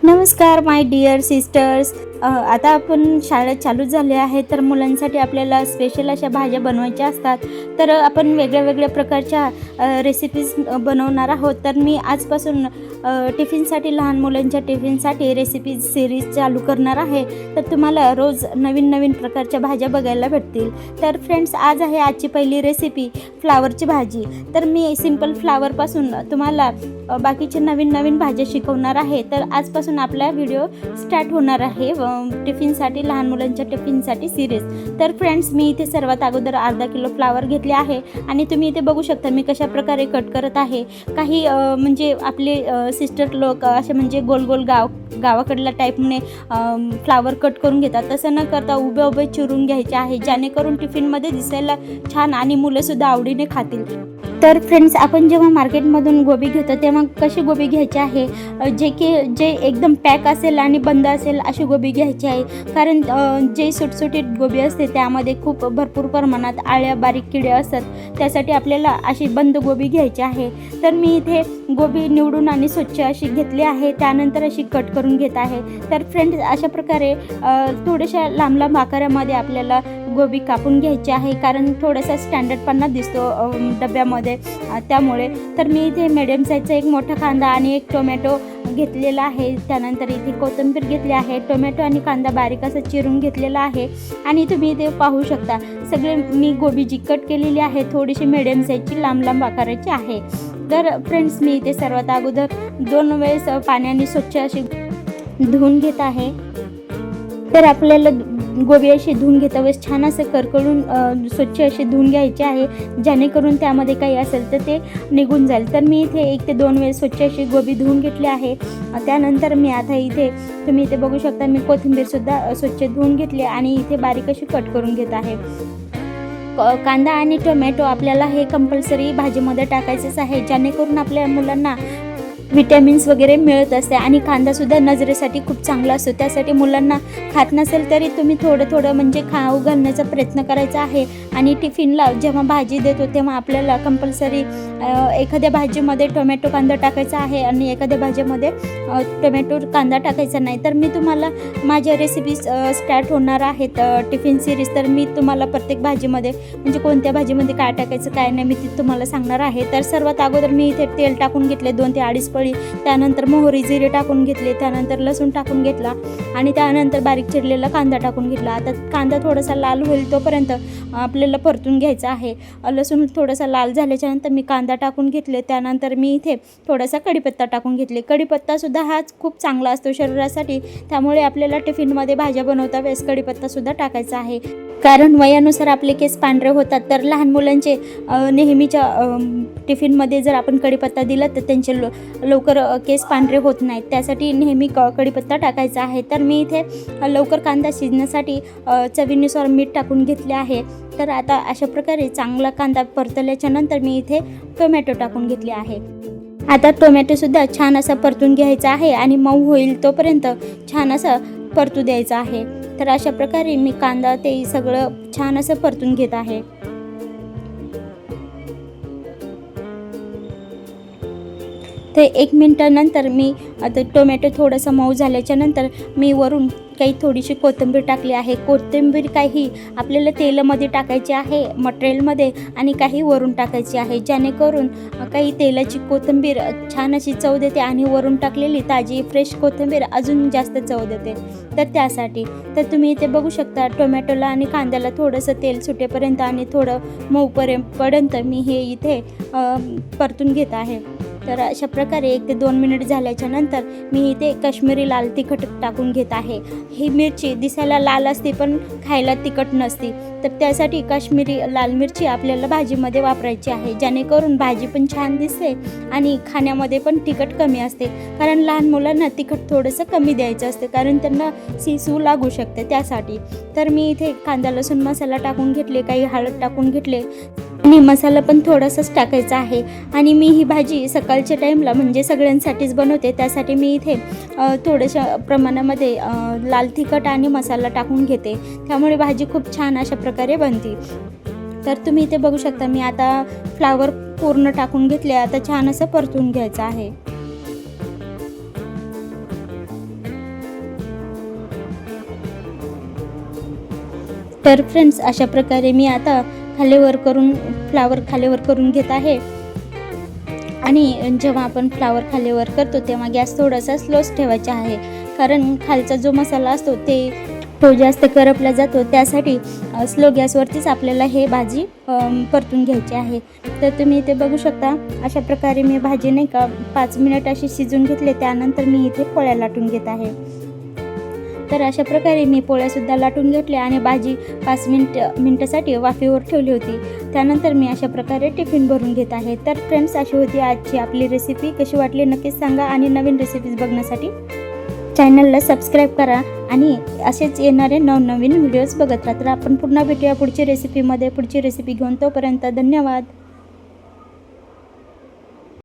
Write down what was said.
नमस्कार my dear sisters. आता आपण शाळा चालू झाली आहे, तर मुलांसाठी आपल्याला स्पेशल अशा भाज्या बनवायच्या असतात. तर आपण वेगळ्या वेगळ्या प्रकारच्या रेसिपीज बनवणार आहोत. तर मी आजपासून टिफिनसाठी, लहान मुलांच्या टिफिनसाठी रेसिपीज सिरीज चालू करणार आहे. तर तुम्हाला रोज नवीन नवीन प्रकारच्या भाज्या बघायला भेटतील. तर फ्रेंड्स, आज आहे आजची पहिली रेसिपी फ्लावरची भाजी. तर मी सिंपल फ्लावरपासून तुम्हाला बाकीचे नवीन नवीन भाज्या शिकवणार आहे. तर आजपासून आपला व्हिडिओ स्टार्ट होणार आहे टिफिनसाठी, लहान मुलांच्या टिफिनसाठी सिरीज. तर फ्रेंड्स, मी इथे सर्वात अगोदर अर्धा किलो फ्लावर घेतले आहे आणि तुम्ही इथे बघू शकता मी कशा प्रकारे कट करत आहे. काही म्हणजे आपले सिस्टर लोक असे म्हणजे गोल गोल गावाकडल्या टाईपने फ्लावर कट करून घेतात. तसं न करता उभे उभे चिरून घ्यायचे आहे, जेणेकरून टिफिनमध्ये दिसायला छान आणि मुलंसुद्धा आवडीने खातील. तर फ्रेंड्स, आपण जेव्हा मार्केटमधून गोबी घेतो तेव्हा कशी गोबी घ्यायची आहे, जे एकदम पॅक असेल आणि बंद असेल अशी गोबी घ्यायची आहे. कारण जे सुटसुटीत गोबी असते त्यामध्ये खूप भरपूर प्रमाणात आळ्या बारीक किडे असतात. त्यासाठी आपल्याला अशी बंद गोबी घ्यायची आहे. तर मी इथे गोबी निवडून आणि स्वच्छ अशी घेतली आहे, त्यानंतर अशी कट करून घेत आहे. तर फ्रेंड्स, अशा प्रकारे थोड्याशा लांब लांब आकारामध्ये आपल्याला गोबी कापून घ्यायची आहे, कारण थोडासा स्टँडर्डपणा दिसतो डब्यामध्ये, त्यामुळे. तर मी इथे मिडियम साईजचा एक मोठा कांदा आणि एक टोमॅटो घेतलेला आहे. त्यानंतर इथे कोथिंबीर घेतली आहे. टोमॅटो आणि कांदा बारीक असं चिरून घेतलेला आहे. आणि तुम्ही इथे पाहू शकता सगळे मी गोबी जी कट केलेली आहे थोडीशी मिडियम साईजची लांब लांब आकाराची आहे. तर फ्रेंड्स, मी इथे सर्वात अगोदर 2 वेळेस पाण्याने स्वच्छ अशी धुवून घेत आहे. तर आपल्याला गोबी अशी धुवून घेता वेळेस छान असं करकळून स्वच्छ अशी धुवून घ्यायची आहे, जेणेकरून त्यामध्ये काही असेल तर ते निघून जाईल. तर मी इथे 1 ते 2 वेळेस स्वच्छ अशी गोबी धुवून घेतली आहे. त्यानंतर मी आता इथे तुम्ही इथे बघू शकता मी कोथिंबीरसुद्धा स्वच्छ धुवून घेतली आणि इथे बारीक अशी कट करून घेत आहे. कांदा आणि टोमॅटो आपल्याला हे कंपल्सरी भाजीमध्ये टाकायचंच आहे, जेणेकरून आपल्या मुलांना विटॅमिन्स वगैरे मिळत असते. आणि कांदासुद्धा नजरेसाठी खूप चांगला असतो. त्यासाठी मुलांना खात नसेल तरी तुम्ही थोडं थोडं म्हणजे खाऊ घालण्याचा प्रयत्न करायचा आहे. आणि टिफिनला जेव्हा भाजी देतो तेव्हा आपल्याला कंपल्सरी एखाद्या भाजीमध्ये टोमॅटो कांदा टाकायचा आहे आणि एखाद्या भाजीमध्ये टोमॅटो कांदा टाकायचा नाही. तर मी तुम्हाला माझ्या रेसिपीज स्टार्ट होणार आहेत टिफिन सिरीज. तर मी तुम्हाला प्रत्येक भाजीमध्ये म्हणजे कोणत्या भाजीमध्ये काय टाकायचं काय नाही मी ते तुम्हाला सांगणार आहे. तर सर्वात अगोदर मी इथे तेल टाकून घेतले 2 ते 2.5 पळी. त्यानंतर मोहरी जिरे टाकून घेतले. त्यानंतर लसूण टाकून घेतला आणि त्यानंतर बारीक चिरलेला कांदा टाकून घेतला. आता कांदा थोडासा लाल होईल तोपर्यंत आपल्याला परतून घ्यायचा आहे. लसूण थोडासा लाल झाल्याच्यानंतर मी कांदा टाकून घेतले. त्यानंतर मी इथे थोडासा कढीपत्ता टाकून घेतले. कढीपत्तासुद्धा हा खूप चांगला असतो शरीरासाठी, त्यामुळे आपल्याला टिफिनमध्ये भाज्या बनवता वेळेस कढीपत्तासुद्धा टाकायचा आहे. कारण वयानुसार आपले केस पांढरे होतात. तर लहान मुलांचे नेहमीच्या टिफिनमध्ये जर आपण कढीपत्ता दिला तर त्यांचे लवकर केस पांढरे होत नाहीत. त्यासाठी नेहमी कढीपत्ता टाकायचा आहे. तर मी इथे लवकर कांदा शिजण्यासाठी चवीनुसार मीठ टाकून घेतले आहे. तर आता अशा प्रकारे चांगला कांदा परतल्याच्या नंतर मी इथे टोमॅटो टाकून घेतले आहे. आता टोमॅटोसुद्धा छान असा परतून घ्यायचा आहे आणि मऊ होईल तोपर्यंत छान असं परतू द्यायचं आहे. तर अशा प्रकारे मी कांदा ते सगळं छान असं परतून घेत आहे. ते 1 मिनिटानंतर मी आता टोमॅटो थोडंसं मऊ झाल्याच्या नंतर मी वरून काही थोडीशी कोथिंबीर टाकली आहे. कोथिंबीर काही आपल्याला तेलामध्ये टाकायची आहे मटेरियलमध्ये आणि काही वरून टाकायची आहे, जेणेकरून काही तेलाची कोथिंबीर छान अशी चव देते आणि वरून टाकलेली ताजी फ्रेश कोथिंबीर अजून जास्त चव देते. तर त्यासाठी तर तुम्ही इथे बघू शकता टोमॅटोला आणि कांद्याला थोडंसं तेल सुटेपर्यंत आणि थोडं मऊपर्यंत मी हे इथे परतून घेत आहे. तर अशा प्रकारे 1 ते 2 मिनिट झाल्याच्या नंतर मी इथे काश्मीरी लाल तिखट टाकून घेत आहे. ही मिरची दिसायला लाल असते पण खायला तिखट नसते. तर त्यासाठी काश्मीरी लाल मिरची आपल्याला भाजीमध्ये वापरायची आहे, जेणेकरून भाजी पण छान दिसते आणि खाण्यामध्ये पण तिखट कमी असते. कारण लहान मुलांना तिखट थोडंसं कमी द्यायचं असते, कारण त्यांना सूज लागू शकते त्यासाठी. तर मी इथे कांदा लसूण मसाला टाकून घेतले, काही हळद टाकून घेतले आणि मसाला पण थोडासाच टाकायचा आहे. आणि मी ही भाजी सकाळच्या टाईमला म्हणजे सगळ्यांसाठीच बनवते, त्यासाठी मी इथे थोड्याशा प्रमाणामध्ये लाल तिखट आणि मसाला टाकून घेते. त्यामुळे भाजी खूप छान अशा प्रकारे बनते. तर तुम्ही इथे बघू शकता मी आता फ्लावर पूर्ण टाकून घेतले. आता छान असं परतून घ्यायचं आहे. तर फ्रेंड्स, अशा प्रकारे मी आता खालीवर करून फ्लावर खालीवर करून घेत आहे. आणि जेव्हा आपण फ्लावर खालीवर करतो तेव्हा गॅस थोडासा स्लोच ठेवायचा आहे, कारण खालचा जो मसाला असतो तो जास्त करपला जातो. त्यासाठी स्लो गॅसवरतीच आपल्याला हे भाजी परतून घ्यायची आहे. तर तुम्ही इथे बघू शकता, अशा प्रकारे मी भाजी नाही का 5 मिनिट अशी शिजून घेतले. त्यानंतर मी इथे पोळ्या लाटून घेत आहे. तर अशा प्रकारे मी पोळ्यासुद्धा लाटून घेतल्या आणि भाजी 5 मिनिटासाठी वाफेवर ठेवली होती. त्यानंतर मी अशा प्रकारे टिफिन भरून घेत आहे. तर फ्रेंड्स, अशी होती आजची आपली रेसिपी. कशी वाटली नक्कीच सांगा आणि नवीन रेसिपीज बघण्यासाठी चॅनलला सबस्क्राईब करा आणि असेच येणारे नवनवीन व्हिडिओज बघत राहा. तर आपण पुन्हा भेटूया पुढची रेसिपीमध्ये, पुढची रेसिपी घेऊन. तोपर्यंत धन्यवाद.